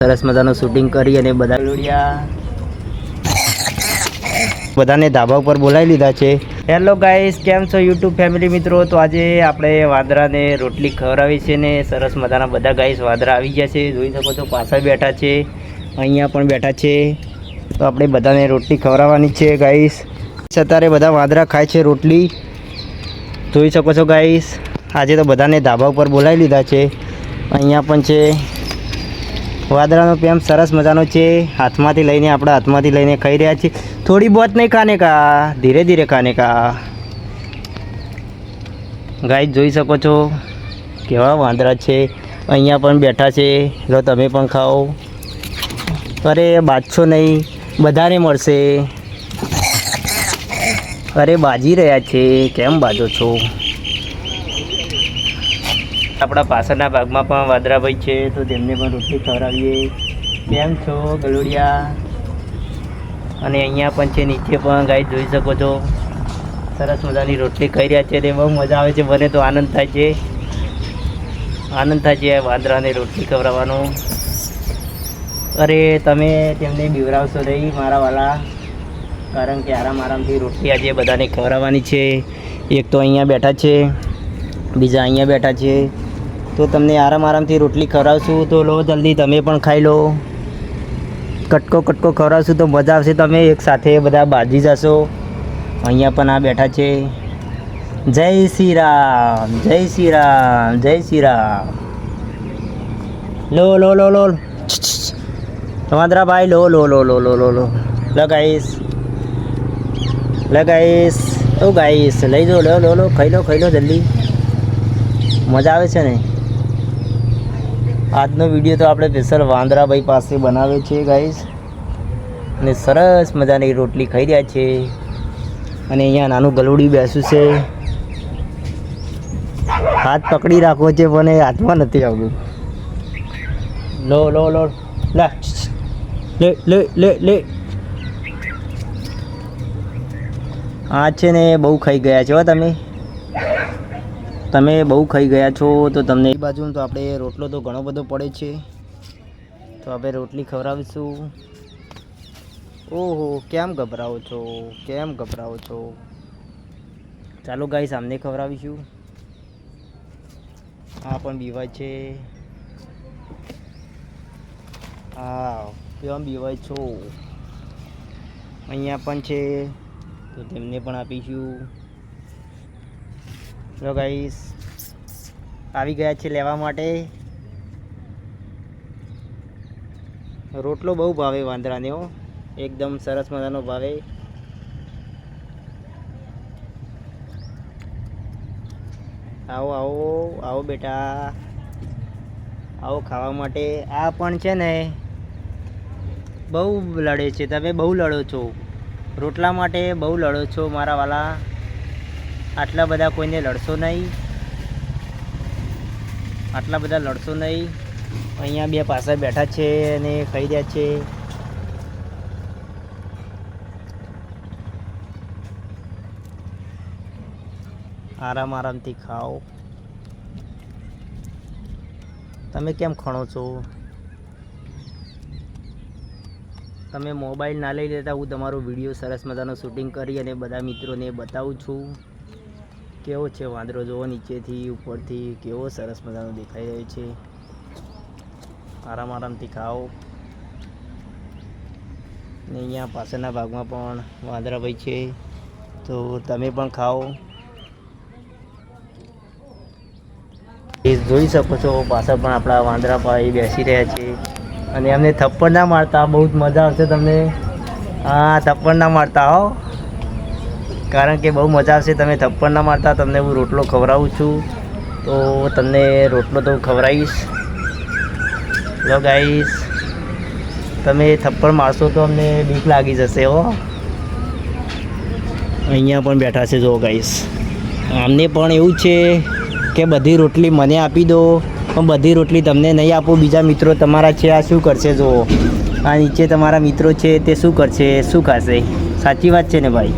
સરસ મજાનું શૂટિંગ કરી અને બધાને ધાબા ઉપર બોલાવી લીધા છે. હેલો ગાઈસ, કેમ છો યુટ્યુબ ફેમિલી મિત્રો? તો આજે આપણે વાંદરાને રોટલી ખવડાવી છે ને સરસ મજાના બધા ગાઈસ વાંદરા આવી ગયા છે. જોઈ શકો છો પાછળ બેઠા છે, અહીંયા પણ બેઠા છે. તો આપણે બધાને રોટલી ખવડાવવાની છે ગાઈસ. અત્યારે બધા વાંદરા ખાય છે રોટલી, જોઈ શકો છો ગાઈસ. આજે તો બધાને ધાબા ઉપર બોલાવી લીધા છે. અહીંયા પણ છે. વાદળાનો પ્રેમ સરસ મજાનો છે. હાથમાંથી લઈને આપણા હાથમાંથી લઈને ખાઈ રહ્યા છીએ. થોડી બહોત નહીં ખાને કા, ધીરે ધીરે ખાને કા. ગાઈસ જોઈ શકો છો કેવા વાંદરા છે. અહીંયા પણ બેઠા છે. જો તમે પણ ખાઓ. અરે બાજશો નહીં, બધાને મળશે. અરે બાજી રહ્યા છે, કેમ બાજો છો? આપણા પાછળના ભાગમાં પણ વાદરાભાઈ છે, તો તેમને પણ રોટલી ખવડાવીએ. કેમ છો ગલુડિયા? અને અહીંયા પણ છે, નીચે પણ ગાય જોઈ શકો છો સરસ મજાની રોટલી ખાઈ રહ્યા છે. તે બહુ મજા આવે છે, મને તો આનંદ થાય છે. આનંદ થાય છે વાંદરાને રોટલી ખવડાવવાનો. અરે તમે તેમને બીવરાવશો નહીં મારા વાલા, કારણ કે આરામથી રોટલી આજે બધાને ખવડાવવાની છે. એક તો અહીંયા બેઠા છે, બીજા અહીંયા બેઠા છે. તો તમને આરામથી રોટલી ખવડાવશું. તો લો જલ્દી તમે પણ ખાઈ લો. કટકો ખવડાવશું તો મજા આવશે. તમે એક સાથે બધા બાજી જશો. અહીંયા પણ આ બેઠા છે. જય શ્રી રામ, જય શ્રી રામ, જય શ્રી રામ. લો લો લો લો વાંદરાભાઈ, લો લો લો લો લો લો લો લો ગાઈસ, લો ગાઈસ, ઓ ગાઈસ લઈ જાઓ. લો લો લો ખાઈ લો જલ્દી. મજા આવે છે ને? આજનો વિડીયો તો આપણે સ્પેશિયલ વાંદરાભાઈ પાસે બનાવે છે ગાઈસ. અને સરસ મજાની રોટલી ખાઈ રહ્યા છે. અને અહીંયા નાનું ગલુડી બેસું છે. હાથ પકડી રાખવો છે પણ એ હાથમાં નથી આવતું. લો લો લો લે લે લે લે. આ છે ને બહુ ખાઈ ગયા છો તમે બહુ ખાઈ ગયા છો. તો તમને એ બાજુ તો આપણે રોટલો તો ઘણો બધો પડે છે, તો આપણે રોટલી ખવડાવીશું. ઓહો, કેમ ગભરાવો છો? ચાલો ગાઈ સામને ખવડાવીશું. આ પણ બીવાય છે. હા, કેમ બીવાય છો? અહીંયા પણ છે, તો તેમને પણ આપીશું. જો ગાઈસ આવી ગયા છે લેવા માટે. રોટલો બહુ ભાવે વાંદરાને હો, એકદમ સરસ મજાનો ભાવે. આવો આવો આવો બેટા, આવો ખાવા માટે. આ પણ છે ને બહુ લડે છે. તમે બહુ લડો છો રોટલા માટે, બહુ લડો છો મારા વાલા. આટલા બધા કોઈને લડશો નહીં, અહીંયા બે પાછળ બેઠા છે અને ખાઈ રહ્યા છે. આરામથી ખાઓ. તમે કેમ ખણો છો? તમે મોબાઈલ ના લઈ લેતા. હું તમારો વિડીયો સરસ મજાનો શૂટિંગ કરી અને બધા મિત્રોને બતાવું છું. કેવો છે વાંદરો, જોવો નીચેથી ઉપરથી કેવો સરસ મજાનો દેખાઈ રહ્યો છે. આરામથી ખાઓ. ને અહીંયા પાછળના ભાગમાં પણ વાંદરાભાઈ છે, તો તમે પણ ખાઓ. એ જોઈ શકો છો પાછળ પણ આપણા વાંદરાભાઈ બેસી રહ્યા છે. અને એમને થપ્પડ ના મારતા, બહુ જ મજા આવશે તમને. હા, થપ્પડ ના મારતા હો, કારણ કે બહુ મજા આવશે. તમે થપ્પડ ના મારતા, તમને હું રોટલો ખવડાવું છું, તો તમને રોટલો તો ખવડાવીશ. લો ગાઈસ, તમે થપ્પડ મારશો તો અમને બીક લાગી જશે હો. અહીંયા પણ બેઠા છે જો ગાઈસ. આમને પણ એવું છે કે બધી રોટલી મને આપી દો, પણ બધી રોટલી તમને નહીં આપું. બીજા મિત્રો તમારા છે, આ શું કરશે? જુઓ, આ નીચે તમારા મિત્રો છે, તે શું કરશે, શું ખાશે? સાચી વાત છે ને ભાઈ?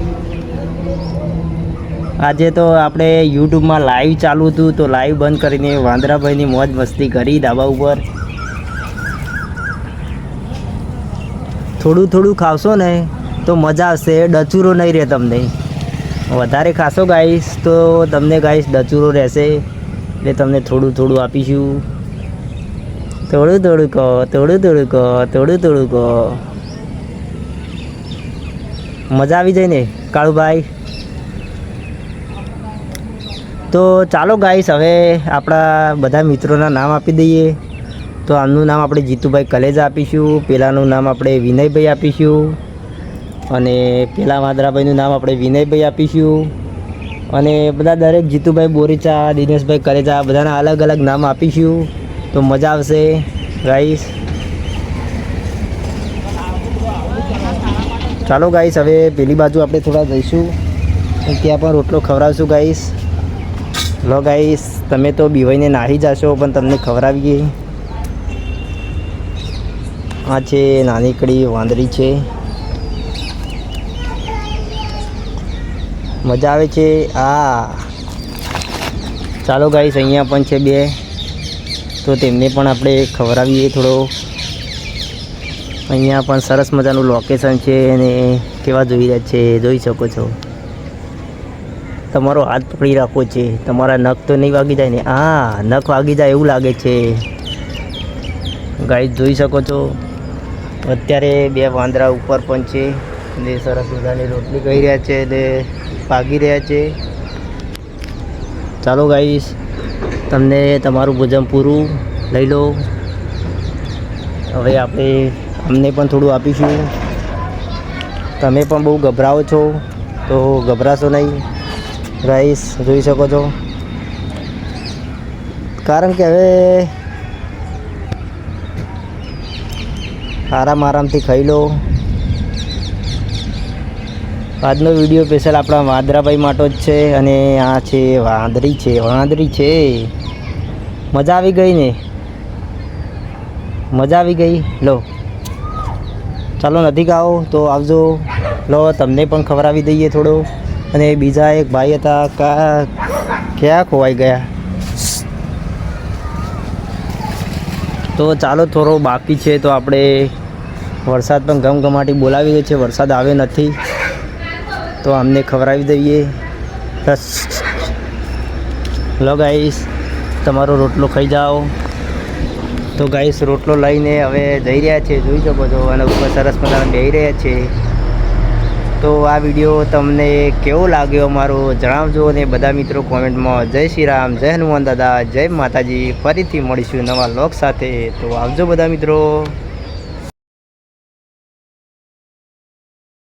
આજે તો આપણે યુટ્યુબમાં લાઈવ ચાલુ હતું, તો લાઈવ બંધ કરીને વાંદરાભાઈની મોજ મસ્તી કરી ધાબા ઉપર. થોડું થોડું ખાવશો ને તો મજા આવશે, ડચુરો નહીં રહે તમને. વધારે ખાશો ગાઈસ તો તમને ગાઈસ ડચુરો રહેશે, એટલે તમને થોડું થોડું આપીશું. થોડું થોડું કહો, થોડું થોડું કહો, થોડું થોડું કહો. મજા આવી જાય ને કાળુભાઈ? તો ચાલો ગાઈસ, હવે આપણા બધા મિત્રોના નામ આપી દઈએ. તો આમનું નામ આપણે જીતુભાઈ કલેજા આપીશું, પેલાનું નામ આપણે વિનયભાઈ આપીશું, અને પેલા વાદરાભાઈનું નામ આપણે વિનયભાઈ આપીશું, અને બધા દરેક જીતુભાઈ બોરીચા, દિનેશભાઈ કલેજા બધાના અલગ અલગ નામ આપીશું. તો મજા આવશે ગાઈસ. ચાલો ગાઈસ, હવે પેલી બાજુ આપણે થોડા જઈશું, ત્યાં પણ રોટલો ખવડાવશું ગાઈસ. લો ગાઈસ, તમે તો બીવાઈને નાહી જશો, પણ તમને ખવડાવીએ. આ છે નાનીકડી વાંદરી છે, મજા આવે છે. ચાલો ગાઈસ, અહીંયા પણ છે 2, તો તેમને પણ આપણે ખવડાવીએ થોડો. અહીંયા પણ સરસ મજાનું લોકેશન છે, અને કેવા જોઈ રહ્યા છે જોઈ શકો છો. તમારો હાથ પકડી રાખવો છે, તમારા નખ તો નહીં વાગી જાય ને? નખ વાગી જાય એવું લાગે છે ગાઈસ, જોઈ શકો છો. અત્યારે 2 વાંદરા ઉપર પણ છે, ને સરસ મજાની રોટલી ખાઈ રહ્યા છે, ને પાગી રહ્યા છે. ચાલો ગાઈસ, તમને તમારું ભોજન પૂરું લઈ લો. હવે અમને પણ થોડું આપીશું. તમે પણ બહુ ગભરાઓ છો, તો ગભરાશો નહીં ગાઈસ, જોઈ શકો છો. કારણ કે હવે આરામથી ખાઈ લો. આજનો વિડીયો સ્પેશિયલ આપણા વાદરાભાઈ માટે જ છે, અને આ છે વાંદરી છે. મજા આવી ગઈ ને? મજા આવી ગઈ? લો ચાલો, નથી ખાઓ તો આવજો. લો તમને પણ ખવડાવી દઈએ થોડો. અને બીજા એક ભાઈ હતા, ક્યાં ખોવાઈ ગયા? તો ચાલો, થોડો બાકી છે, તો આપણે વરસાદ પણ ગમગમાટી બોલાવી દે છે, વરસાદ આવે નથી, તો અમને ખવડાવી દઈએ. બસ લો ગાઈસ, તમારો રોટલો ખાઈ જાઓ. તો ગાઈસ, રોટલો લઈને હવે જઈ રહ્યા છે, જોઈ શકો છો, અને ઉપર સરસ મજાના બેસી રહ્યા છે. તો આ વિડીયો તમને કેવો લાગ્યો મારો જણાવજો, અને બધા મિત્રો કોમેન્ટમાં જય શ્રી રામ, જય હનુમાન દાદા, જય માતાજી. ફરીથી મળીશું નવા વ્લોગ સાથે. તો આવજો બધા મિત્રો.